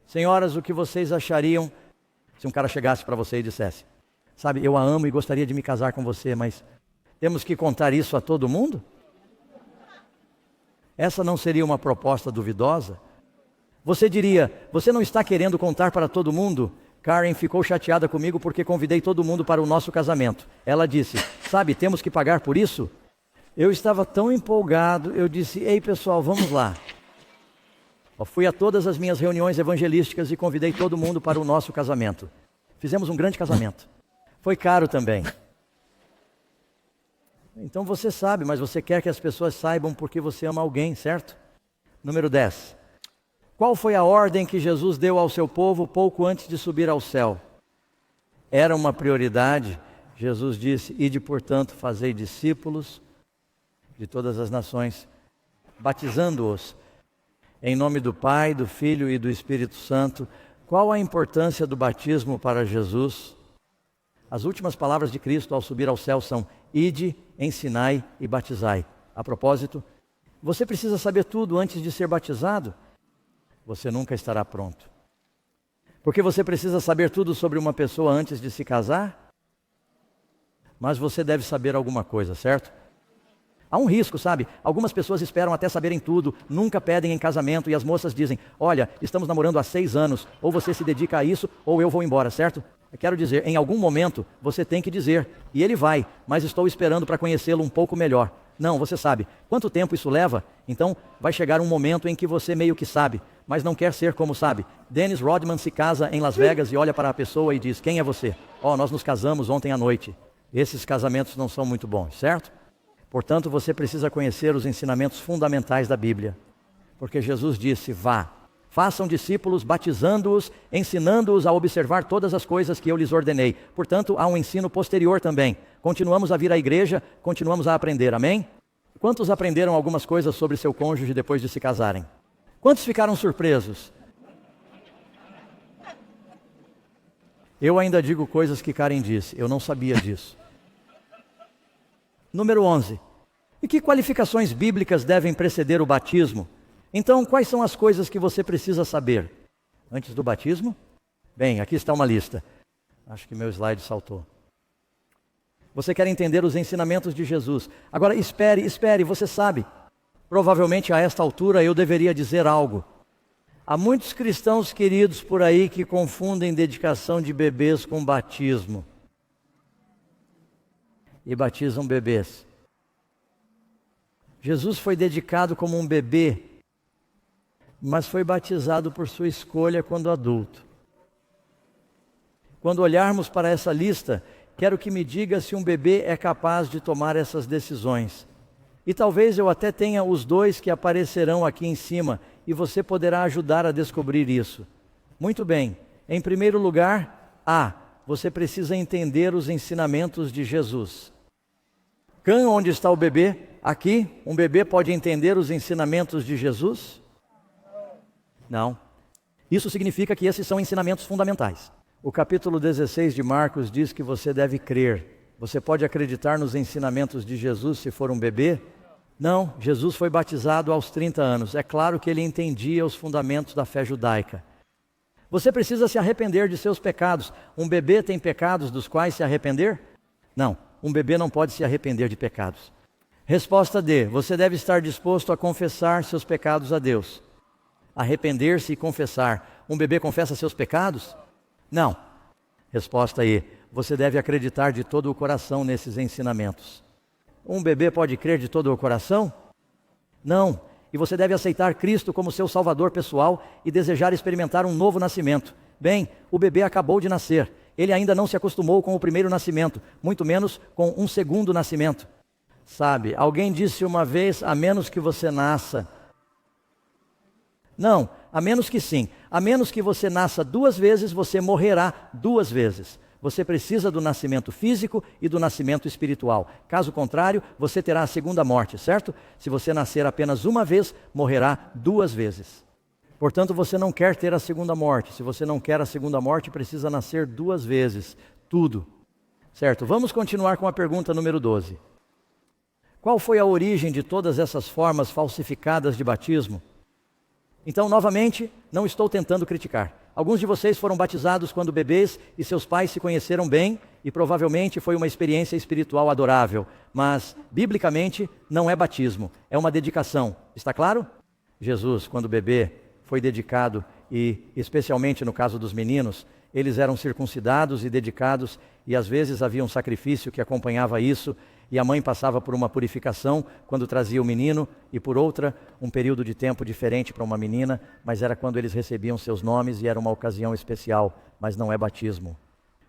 Senhoras, o que vocês achariam se um cara chegasse para você e dissesse: sabe, eu a amo e gostaria de me casar com você, mas temos que contar isso a todo mundo? Essa não seria uma proposta duvidosa? Você diria: você não está querendo contar para todo mundo? Karen ficou chateada comigo porque convidei todo mundo para o nosso casamento. Ela disse: sabe, temos que pagar por isso? Eu estava tão empolgado, eu disse: ei pessoal, vamos lá. Eu fui a todas as minhas reuniões evangelísticas e convidei todo mundo para o nosso casamento. Fizemos um grande casamento. Foi caro também. Então você sabe, mas você quer que as pessoas saibam porque você ama alguém, certo? Número 10. Qual foi a ordem que Jesus deu ao seu povo pouco antes de subir ao céu? Era uma prioridade. Jesus disse: ide, portanto, fazei discípulos de todas as nações, batizando-os em nome do Pai, do Filho e do Espírito Santo. Qual a importância do batismo para Jesus? As últimas palavras de Cristo ao subir ao céu são: ide, ensinai e batizai. A propósito, você precisa saber tudo antes de ser batizado? Você nunca estará pronto. Porque você precisa saber tudo sobre uma pessoa antes de se casar? Mas você deve saber alguma coisa, certo? Há um risco, sabe? Algumas pessoas esperam até saberem tudo, nunca pedem em casamento e as moças dizem: olha, estamos namorando há 6 anos, ou você se dedica a isso ou eu vou embora, certo? Eu quero dizer, em algum momento você tem que dizer, e ele vai, mas estou esperando para conhecê-lo um pouco melhor. Não, você sabe. Quanto tempo isso leva? Então vai chegar um momento em que você meio que sabe, mas não quer ser como sabe. Dennis Rodman se casa em Las Vegas e olha para a pessoa e diz: quem é você? Nós nos casamos ontem à noite. Esses casamentos não são muito bons, certo? Portanto, você precisa conhecer os ensinamentos fundamentais da Bíblia. Porque Jesus disse: vá, façam discípulos, batizando-os, ensinando-os a observar todas as coisas que eu lhes ordenei. Portanto, há um ensino posterior também. Continuamos a vir à igreja, continuamos a aprender, amém? Quantos aprenderam algumas coisas sobre seu cônjuge depois de se casarem? Quantos ficaram surpresos? Eu ainda digo coisas que Karen disse, eu não sabia disso. Número 11. E que qualificações bíblicas devem preceder o batismo? Então, quais são as coisas que você precisa saber antes do batismo? Bem, aqui está uma lista. Acho que meu slide saltou. Você quer entender os ensinamentos de Jesus. Agora, espere, você sabe. Provavelmente a esta altura eu deveria dizer algo. Há muitos cristãos queridos por aí que confundem dedicação de bebês com batismo. E batizam bebês. Jesus foi dedicado como um bebê, mas foi batizado por sua escolha quando adulto. Quando olharmos para essa lista, quero que me diga se um bebê é capaz de tomar essas decisões. E talvez eu até tenha os 2 que aparecerão aqui em cima, e você poderá ajudar a descobrir isso. Muito bem, em primeiro lugar, você precisa entender os ensinamentos de Jesus. Can, onde está o bebê? Aqui, um bebê pode entender os ensinamentos de Jesus? Não. Isso significa que esses são ensinamentos fundamentais. O capítulo 16 de Marcos diz que você deve crer. Você pode acreditar nos ensinamentos de Jesus se for um bebê? Não, Jesus foi batizado aos 30 anos. É claro que ele entendia os fundamentos da fé judaica. Você precisa se arrepender de seus pecados. Um bebê tem pecados dos quais se arrepender? Não, um bebê não pode se arrepender de pecados. Resposta D. Você deve estar disposto a confessar seus pecados a Deus. Arrepender-se e confessar. Um bebê confessa seus pecados? Não. Resposta E. Você deve acreditar de todo o coração nesses ensinamentos. Um bebê pode crer de todo o coração? Não. E você deve aceitar Cristo como seu Salvador pessoal e desejar experimentar um novo nascimento. Bem, o bebê acabou de nascer. Ele ainda não se acostumou com o primeiro nascimento, muito menos com um segundo nascimento. Sabe, alguém disse uma vez, a menos que você nasça. Não, a menos que sim. A menos que você nasça 2 vezes, você morrerá 2 vezes. Você precisa do nascimento físico e do nascimento espiritual. Caso contrário, você terá a segunda morte, certo? Se você nascer apenas uma vez, morrerá 2 vezes. Portanto, você não quer ter a segunda morte. Se você não quer a segunda morte, precisa nascer 2 vezes. Tudo. Certo? Vamos continuar com a pergunta número 12. Qual foi a origem de todas essas formas falsificadas de batismo? Então, novamente, não estou tentando criticar. Alguns de vocês foram batizados quando bebês e seus pais se conheceram bem e provavelmente foi uma experiência espiritual adorável. Mas, biblicamente, não é batismo, é uma dedicação. Está claro? Jesus, quando bebê, foi dedicado e, especialmente no caso dos meninos, eles eram circuncidados e dedicados e às vezes havia um sacrifício que acompanhava isso e a mãe passava por uma purificação quando trazia o menino e por outra um período de tempo diferente para uma menina, mas era quando eles recebiam seus nomes e era uma ocasião especial, mas não é batismo.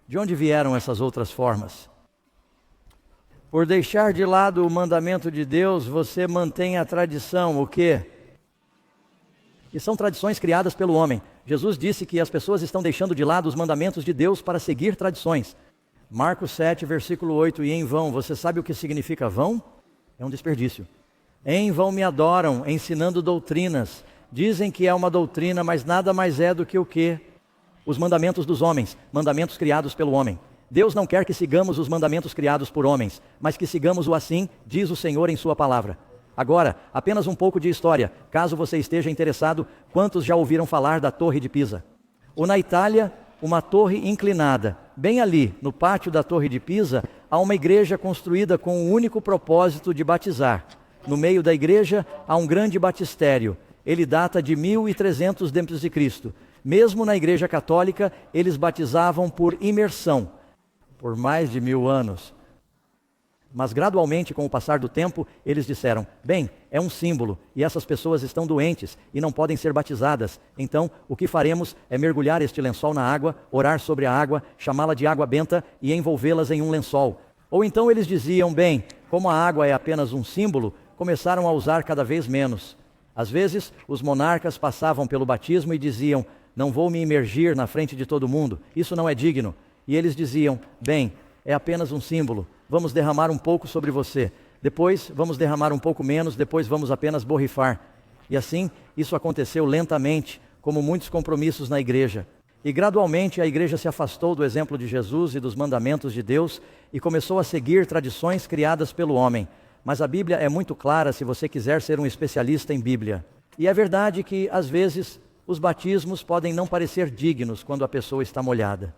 De onde vieram essas outras formas? Por deixar de lado o mandamento de Deus, você mantém a tradição, o quê? E são tradições criadas pelo homem. Jesus disse que as pessoas estão deixando de lado os mandamentos de Deus para seguir tradições. Marcos 7, versículo 8, e em vão, você sabe o que significa vão? É um desperdício. Em vão me adoram, ensinando doutrinas. Dizem que é uma doutrina, mas nada mais é do que o quê? Os mandamentos dos homens, mandamentos criados pelo homem. Deus não quer que sigamos os mandamentos criados por homens, mas que sigamos-o assim, diz o Senhor em sua palavra. Agora, apenas um pouco de história, caso você esteja interessado, quantos já ouviram falar da Torre de Pisa? Ou na Itália, uma torre inclinada. Bem ali, no pátio da Torre de Pisa, há uma igreja construída com o único propósito de batizar. No meio da igreja, há um grande batistério. Ele data de 1300 d.C. Mesmo na igreja católica, eles batizavam por imersão, por mais de 1000 anos. Mas gradualmente, com o passar do tempo, eles disseram, bem, é um símbolo, e essas pessoas estão doentes e não podem ser batizadas. Então, o que faremos é mergulhar este lençol na água, orar sobre a água, chamá-la de água benta e envolvê-las em um lençol. Ou então eles diziam, bem, como a água é apenas um símbolo, começaram a usar cada vez menos. Às vezes, os monarcas passavam pelo batismo e diziam, não vou me imergir na frente de todo mundo, isso não é digno. E eles diziam, bem, é apenas um símbolo. Vamos derramar um pouco sobre você. Depois vamos derramar um pouco menos, depois vamos apenas borrifar. E assim, isso aconteceu lentamente, como muitos compromissos na igreja. E gradualmente a igreja se afastou do exemplo de Jesus e dos mandamentos de Deus e começou a seguir tradições criadas pelo homem. Mas a Bíblia é muito clara se você quiser ser um especialista em Bíblia. E é verdade que, às vezes, os batismos podem não parecer dignos quando a pessoa está molhada.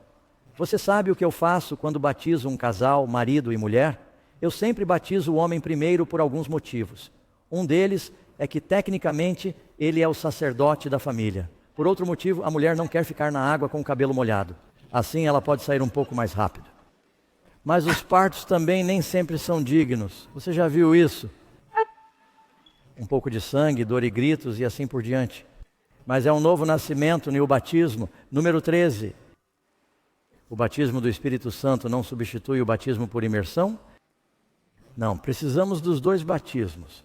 Você sabe o que eu faço quando batizo um casal, marido e mulher? Eu sempre batizo o homem primeiro por alguns motivos. Um deles é que, tecnicamente, ele é o sacerdote da família. Por outro motivo, a mulher não quer ficar na água com o cabelo molhado. Assim, ela pode sair um pouco mais rápido. Mas os partos também nem sempre são dignos. Você já viu isso? Um pouco de sangue, dor e gritos e assim por diante. Mas é um novo nascimento e o batismo. Número 13. O batismo do Espírito Santo não substitui o batismo por imersão? Não, precisamos dos 2 batismos.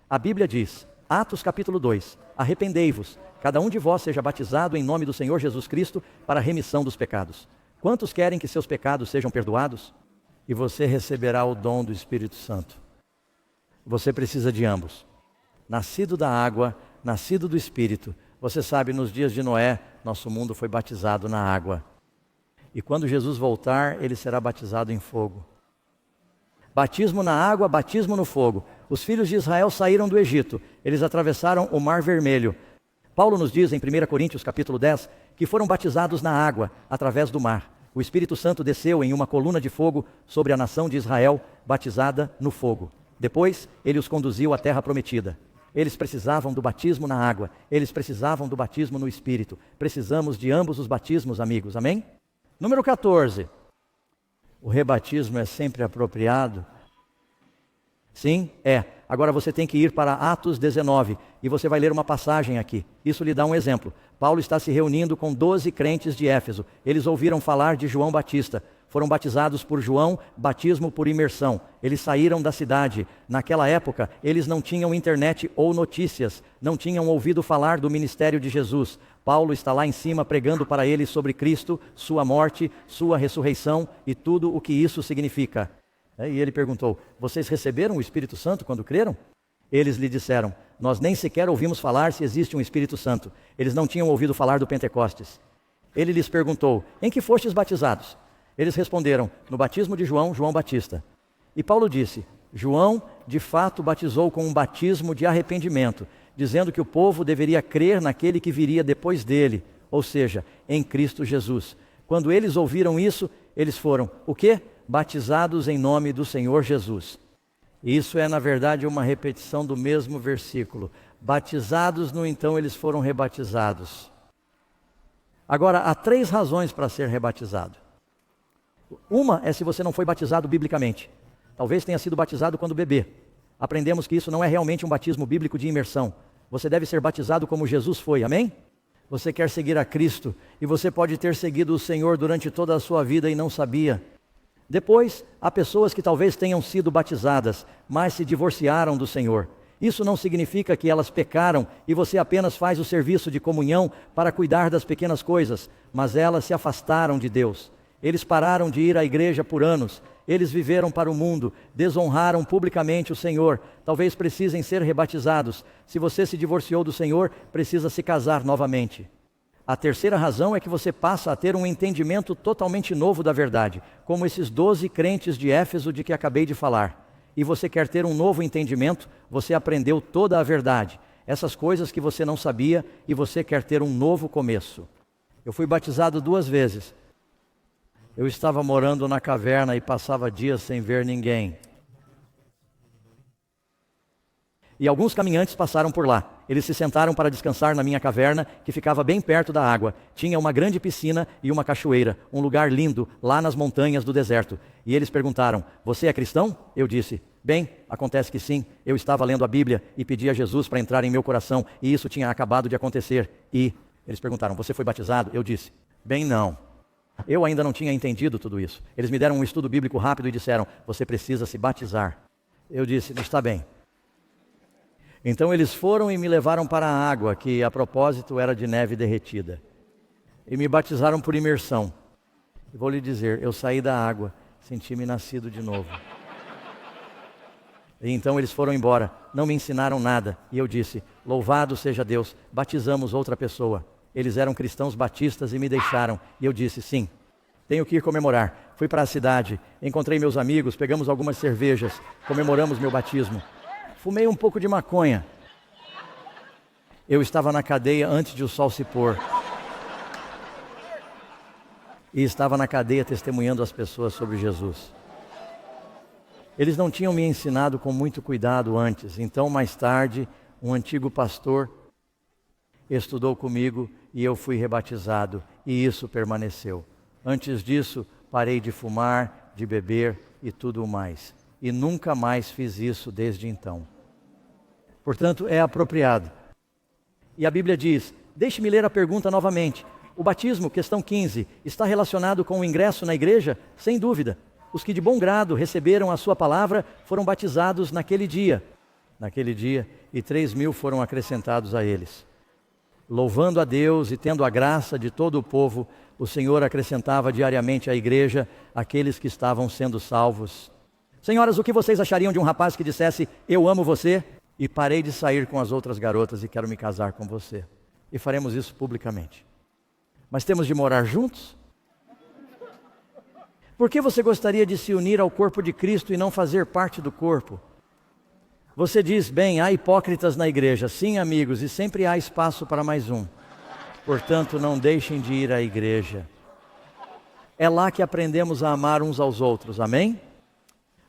A Bíblia diz, Atos capítulo 2, arrependei-vos, cada um de vós seja batizado em nome do Senhor Jesus Cristo para a remissão dos pecados. Quantos querem que seus pecados sejam perdoados? E você receberá o dom do Espírito Santo. Você precisa de ambos. Nascido da água, nascido do Espírito. Você sabe, nos dias de Noé, nosso mundo foi batizado na água. E quando Jesus voltar, ele será batizado em fogo. Batismo na água, batismo no fogo. Os filhos de Israel saíram do Egito. Eles atravessaram o Mar Vermelho. Paulo nos diz em 1 Coríntios capítulo 10, que foram batizados na água, através do mar. O Espírito Santo desceu em uma coluna de fogo sobre a nação de Israel, batizada no fogo. Depois, ele os conduziu à terra prometida. Eles precisavam do batismo na água. Eles precisavam do batismo no Espírito. Precisamos de ambos os batismos, amigos. Amém? Número 14. O rebatismo é sempre apropriado? Sim, é. Agora você tem que ir para Atos 19 e você vai ler uma passagem aqui. Isso lhe dá um exemplo. Paulo está se reunindo com 12 crentes de Éfeso. Eles ouviram falar de João Batista. foram batizados por João, batismo por imersão. Eles saíram da cidade. Naquela época, eles não tinham internet ou notícias, não tinham ouvido falar do ministério de Jesus. Paulo está lá em cima pregando para eles sobre Cristo, sua morte, sua ressurreição e tudo o que isso significa. E ele perguntou: vocês receberam o Espírito Santo quando creram? Eles lhe disseram: nós nem sequer ouvimos falar se existe um Espírito Santo. Eles não tinham ouvido falar do Pentecostes. Ele lhes perguntou: em que fostes batizados? Eles responderam: no batismo de João, João Batista. E Paulo disse: João de fato batizou com um batismo de arrependimento, dizendo que o povo deveria crer naquele que viria depois dele, ou seja, em Cristo Jesus. Quando eles ouviram isso, eles foram, o quê? Batizados em nome do Senhor Jesus. Isso é, na verdade, uma repetição do mesmo versículo. Batizados, no então, eles foram rebatizados. Agora, há 3 razões para ser rebatizado. Uma é se você não foi batizado biblicamente. Talvez tenha sido batizado quando bebê. Aprendemos que isso não é realmente um batismo bíblico de imersão. Você deve ser batizado como Jesus foi, amém? Você quer seguir a Cristo e você pode ter seguido o Senhor durante toda a sua vida e não sabia. Depois, há pessoas que talvez tenham sido batizadas, mas se divorciaram do Senhor. Isso não significa que elas pecaram e você apenas faz o serviço de comunhão para cuidar das pequenas coisas, mas elas se afastaram de Deus. Eles pararam de ir à igreja por anos, eles viveram para o mundo, desonraram publicamente o Senhor, talvez precisem ser rebatizados. Se você se divorciou do Senhor, precisa se casar novamente. A terceira razão é que você passa a ter um entendimento totalmente novo da verdade, como esses 12 crentes de Éfeso de que acabei de falar. E você quer ter um novo entendimento, você aprendeu toda a verdade, essas coisas que você não sabia, e você quer ter um novo começo. Eu fui batizado 2 vezes. Eu estava morando na caverna e passava dias sem ver ninguém. E alguns caminhantes passaram por lá. Eles se sentaram para descansar na minha caverna, que ficava bem perto da água. Tinha uma grande piscina e uma cachoeira, um lugar lindo, lá nas montanhas do deserto. E eles perguntaram: você é cristão? Eu disse: bem, acontece que sim. Eu estava lendo a Bíblia e pedi a Jesus para entrar em meu coração, e isso tinha acabado de acontecer. E eles perguntaram: você foi batizado? Eu disse: bem, não. Eu ainda não tinha entendido tudo isso. Eles me deram um estudo bíblico rápido e disseram: você precisa se batizar. Eu disse: está bem. Então eles foram e me levaram para a água, que a propósito era de neve derretida. E me batizaram por imersão. E vou lhe dizer, eu saí da água, senti-me nascido de novo. E então eles foram embora, não me ensinaram nada. E eu disse: louvado seja Deus, batizamos outra pessoa. Eles eram cristãos batistas e me deixaram. E eu disse: sim, tenho que ir comemorar. Fui para a cidade, encontrei meus amigos, pegamos algumas cervejas, comemoramos meu batismo. Fumei um pouco de maconha. Eu estava na cadeia antes de o sol se pôr. E estava na cadeia testemunhando às pessoas sobre Jesus. Eles não tinham me ensinado com muito cuidado antes. Então, mais tarde, um antigo pastor estudou comigo e eu fui rebatizado. E isso permaneceu. Antes disso, parei de fumar, de beber e tudo o mais. E nunca mais fiz isso desde então. Portanto, é apropriado. E a Bíblia diz, deixe-me ler a pergunta novamente. O batismo, questão 15, está relacionado com o ingresso na igreja? Sem dúvida. Os que de bom grado receberam a sua palavra foram batizados naquele dia. E 3.000 foram acrescentados a eles. Louvando a Deus e tendo a graça de todo o povo, o Senhor acrescentava diariamente à igreja aqueles que estavam sendo salvos. Senhoras, o que vocês achariam de um rapaz que dissesse: eu amo você e parei de sair com as outras garotas e quero me casar com você? E faremos isso publicamente. Mas temos de morar juntos? Por que você gostaria de se unir ao corpo de Cristo e não fazer parte do corpo? Você diz: bem, há hipócritas na igreja. Sim, amigos, e sempre há espaço para mais um. Portanto, não deixem de ir à igreja. É lá que aprendemos a amar uns aos outros, amém?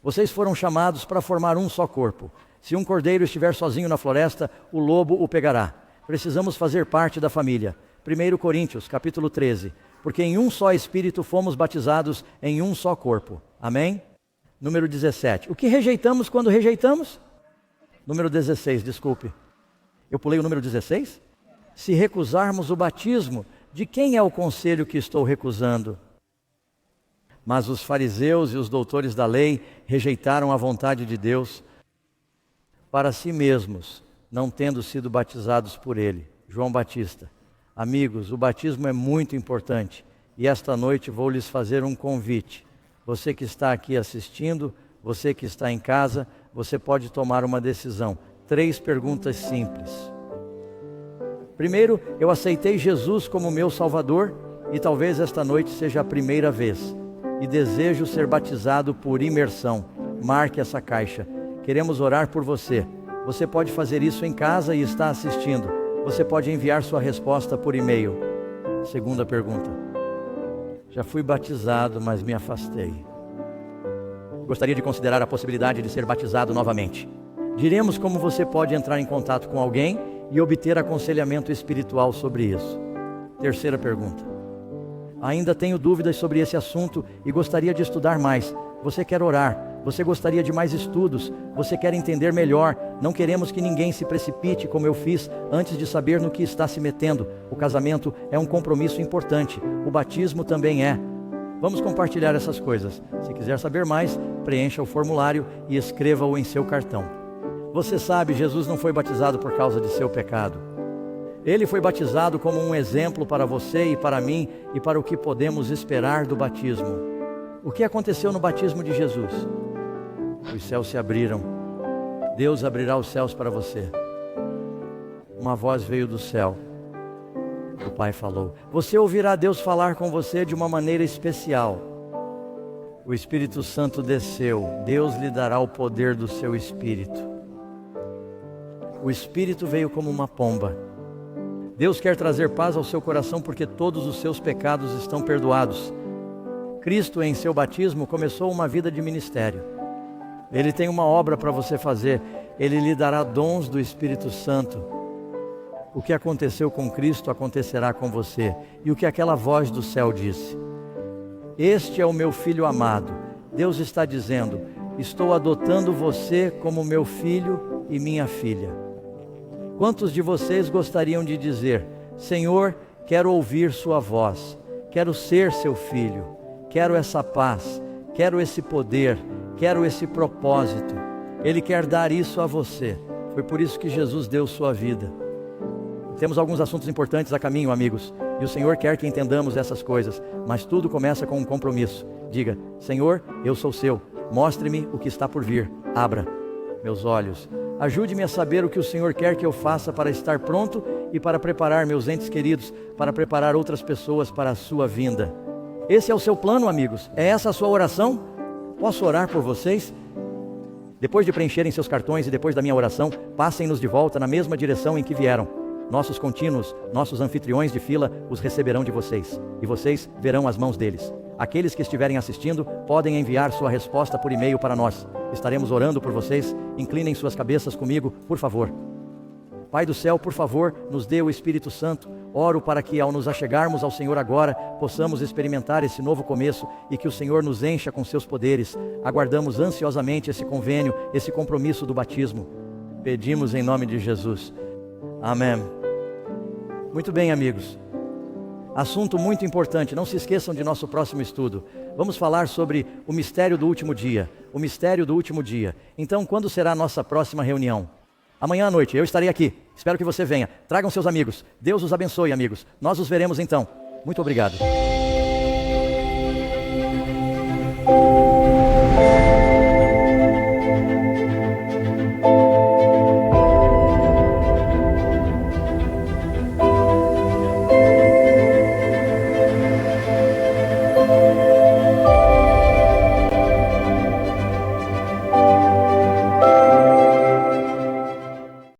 Vocês foram chamados para formar um só corpo. Se um cordeiro estiver sozinho na floresta, o lobo o pegará. Precisamos fazer parte da família. 1 Coríntios, capítulo 13. Porque em um só Espírito fomos batizados em um só corpo. Amém? Número 17. O que rejeitamos quando rejeitamos? Número 16, desculpe. Eu pulei o número 16? Se recusarmos o batismo, de quem é o conselho que estou recusando? Mas os fariseus e os doutores da lei rejeitaram a vontade de Deus para si mesmos, não tendo sido batizados por ele. João Batista. Amigos, o batismo é muito importante e esta noite vou lhes fazer um convite. Você que está aqui assistindo, você que está em casa, você pode tomar uma decisão. 3 perguntas simples. Primeiro, eu aceitei Jesus como meu Salvador e talvez esta noite seja a primeira vez. E desejo ser batizado por imersão. Marque essa caixa. Queremos orar por você. Você pode fazer isso em casa e está assistindo. Você pode enviar sua resposta por e-mail. Segunda pergunta. Já fui batizado, mas me afastei. Gostaria de considerar a possibilidade de ser batizado novamente. Diremos como você pode entrar em contato com alguém e obter aconselhamento espiritual sobre isso. Terceira pergunta. Ainda tenho dúvidas sobre esse assunto e gostaria de estudar mais. Você quer orar? Você gostaria de mais estudos? Você quer entender melhor? Não queremos que ninguém se precipite como eu fiz antes de saber no que está se metendo. O casamento é um compromisso importante. O batismo também é. Vamos compartilhar essas coisas. Se quiser saber mais, preencha o formulário e escreva-o em seu cartão. Você sabe, Jesus não foi batizado por causa de seu pecado. Ele foi batizado como um exemplo para você e para mim e para o que podemos esperar do batismo. O que aconteceu no batismo de Jesus? Os céus se abriram. Deus abrirá os céus para você. Uma voz veio do céu. O Pai falou. Você ouvirá Deus falar com você de uma maneira especial. O Espírito Santo desceu. Deus lhe dará o poder do seu Espírito. O Espírito veio como uma pomba. Deus quer trazer paz ao seu coração porque todos os seus pecados estão perdoados. Cristo, em seu batismo, começou uma vida de ministério. Ele tem uma obra para você fazer. Ele lhe dará dons do Espírito Santo. O que aconteceu com Cristo acontecerá com você. E o que aquela voz do céu disse? Este é o meu filho amado. Deus está dizendo, estou adotando você como meu filho e minha filha. Quantos de vocês gostariam de dizer, Senhor, quero ouvir sua voz, quero ser seu filho, quero essa paz, quero esse poder, quero esse propósito. Ele quer dar isso a você. Foi por isso que Jesus deu sua vida. Temos alguns assuntos importantes a caminho, amigos, e o Senhor quer que entendamos essas coisas, mas tudo começa com um compromisso. Diga, Senhor, eu sou seu, mostre-me o que está por vir, abra meus olhos. Ajude-me a saber o que o Senhor quer que eu faça para estar pronto e para preparar meus entes queridos, para preparar outras pessoas para a sua vinda. Esse é o seu plano, amigos? É essa a sua oração? Posso orar por vocês? Depois de preencherem seus cartões e depois da minha oração, passem-nos de volta na mesma direção em que vieram. Nossos contínuos, nossos anfitriões de fila, os receberão de vocês, e vocês verão as mãos deles. Aqueles que estiverem assistindo, podem enviar sua resposta por e-mail para nós. Estaremos orando por vocês. Inclinem suas cabeças comigo, por favor. Pai do céu, por favor, nos dê o Espírito Santo. Oro para que, ao nos achegarmos ao Senhor agora, possamos experimentar esse novo começo e que o Senhor nos encha com seus poderes. Aguardamos ansiosamente esse convênio, esse compromisso do batismo. Pedimos em nome de Jesus. Amém. Muito bem, amigos. Assunto muito importante, não se esqueçam de nosso próximo estudo. Vamos falar sobre o mistério do último dia. O mistério do último dia. Então, quando será a nossa próxima reunião? Amanhã à noite, eu estarei aqui. Espero que você venha. Tragam seus amigos. Deus os abençoe, amigos. Nós os veremos então. Muito obrigado.